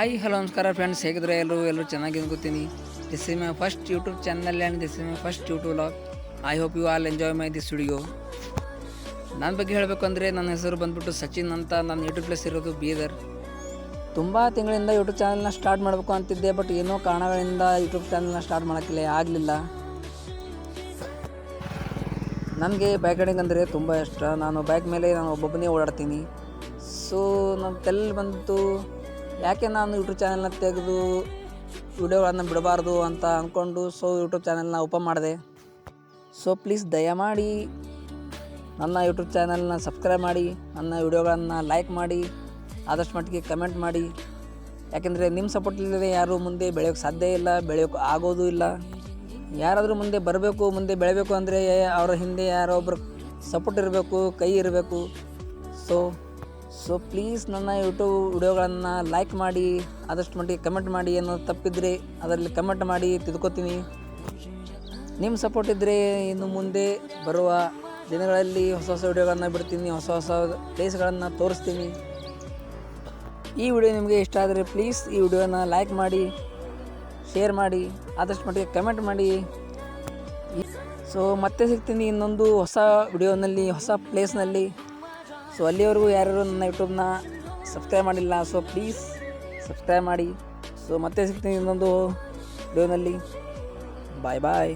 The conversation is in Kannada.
ಹಾಯ್ ಹಲೋ ನಮಸ್ಕಾರ ಫ್ರೆಂಡ್ಸ್, ಹೇಗಿದ್ರೆ ಎಲ್ಲರೂ ಚೆನ್ನಾಗಿ ಅನ್ಕೋತೀನಿ. This is my first YouTube channel and this is my first YouTube vlog. I hope you all enjoy my this video. ನನ್ನ ಬಗ್ಗೆ ಹೇಳಬೇಕು ಅಂದರೆ ನನ್ನ ಹೆಸರು ಬಂದ್ಬಿಟ್ಟು ಸಚಿನ್ ಅಂತ. ನನ್ನ ಯೂಟ್ಯೂಬ್ ಪ್ಲೇಸ್ ಇರೋದು ಬೀದರ್. ತುಂಬ ತಿಂಗಳಿಂದ ಯೂಟ್ಯೂಬ್ ಚಾನಲ್ನ ಸ್ಟಾರ್ಟ್ ಮಾಡಬೇಕು ಅಂತಿದ್ದೆ, ಬಟ್ ಏನೋ ಕಾರಣಗಳಿಂದ ಯೂಟ್ಯೂಬ್ ಚಾನಲ್ನ ಸ್ಟಾರ್ಟ್ ಆಗಲಿಲ್ಲ. ನನಗೆ ಬೈಕ್ ರೈಡಿಂಗ್ ಅಂದರೆ ತುಂಬ ಇಷ್ಟ. ನಾನು ಬೈಕ್ ಮೇಲೆ ಒಬ್ಬೊಬ್ಬನೇ ಓಡಾಡ್ತೀನಿ. ಸೊ ನನ್ನ ತಲೆಯಲ್ಲಿ ಬಂತು, ಯಾಕೆ ನಾನು ಯೂಟ್ಯೂಬ್ ಚಾನಲ್ನ ತೆಗೆದು ವಿಡಿಯೋಗಳನ್ನು ಬಿಡಬಾರ್ದು ಅಂತ ಅಂದ್ಕೊಂಡು ಯೂಟ್ಯೂಬ್ ಚಾನಲ್ನ ಓಪನ್ ಮಾಡಿದೆ. ಸೊ ಪ್ಲೀಸ್ ದಯಮಾಡಿ ನನ್ನ ಯೂಟ್ಯೂಬ್ ಚಾನಲ್ನ ಸಬ್ಸ್ಕ್ರೈಬ್ ಮಾಡಿ, ನನ್ನ ವಿಡಿಯೋಗಳನ್ನು ಲೈಕ್ ಮಾಡಿ, ಆದಷ್ಟು ಮಟ್ಟಿಗೆ ಕಮೆಂಟ್ ಮಾಡಿ. ಯಾಕೆಂದರೆ ನಿಮ್ಮ ಸಪೋರ್ಟ್ ಇಲ್ಲದೆ ಯಾರೂ ಮುಂದೆ ಬೆಳೆಯೋಕ್ಕೆ ಸಾಧ್ಯ ಇಲ್ಲ, ಬೆಳೆಯೋಕ್ಕೆ ಆಗೋದು ಇಲ್ಲ. ಯಾರಾದರೂ ಮುಂದೆ ಬರಬೇಕು, ಮುಂದೆ ಬೆಳೆಯಬೇಕು ಅಂದರೆ ಅವರ ಹಿಂದೆ ಯಾರೋ ಒಬ್ಬರು ಸಪೋರ್ಟ್ ಇರಬೇಕು, ಕೈ ಇರಬೇಕು. ಸೊ ಪ್ಲೀಸ್ ನನ್ನ ಯೂಟ್ಯೂಬ್ ವಿಡಿಯೋಗಳನ್ನು ಲೈಕ್ ಮಾಡಿ, ಆದಷ್ಟು ಮಟ್ಟಿಗೆ ಕಮೆಂಟ್ ಮಾಡಿ. ಏನಾದರೂ ತಪ್ಪಿದರೆ ಅದರಲ್ಲಿ ಕಮೆಂಟ್ ಮಾಡಿ ತಿದ್ಕೋತೀನಿ. ನಿಮ್ಮ ಸಪೋರ್ಟ್ ಇದ್ದರೆ ಇನ್ನು ಮುಂದೆ ಬರುವ ದಿನಗಳಲ್ಲಿ ಹೊಸ ವಿಡಿಯೋಗಳನ್ನು ಬಿಡ್ತೀನಿ, ಹೊಸ ಪ್ಲೇಸ್ಗಳನ್ನು ತೋರಿಸ್ತೀನಿ. ಈ ವಿಡಿಯೋ ನಿಮಗೆ ಇಷ್ಟ ಆದರೆ ಪ್ಲೀಸ್ ಈ ವಿಡಿಯೋನ ಲೈಕ್ ಮಾಡಿ, ಶೇರ್ ಮಾಡಿ, ಆದಷ್ಟು ಮಟ್ಟಿಗೆ ಕಮೆಂಟ್ ಮಾಡಿ. ಸೊ ಮತ್ತೆ ಸಿಗ್ತೀನಿ ಇನ್ನೊಂದು ಹೊಸ ವಿಡಿಯೋನಲ್ಲಿ, ಹೊಸ ಪ್ಲೇಸ್ನಲ್ಲಿ. ಸೊ ಅಲ್ಲಿವರೆಗೂ ಯಾರು ನನ್ನ ಯೂಟ್ಯೂಬ್ನ ಸಬ್ಸ್ಕ್ರೈಬ್ ಮಾಡಿಲ್ಲ, ಸೊ ಪ್ಲೀಸ್ ಸಬ್ಸ್ಕ್ರೈಬ್ ಮಾಡಿ. ಸೊ ಮತ್ತೆ ಸಿಗ್ತೀನಿ ಇನ್ನೊಂದು ವಿಡಿಯೋನಲ್ಲಿ. ಬಾಯ್ ಬಾಯ್.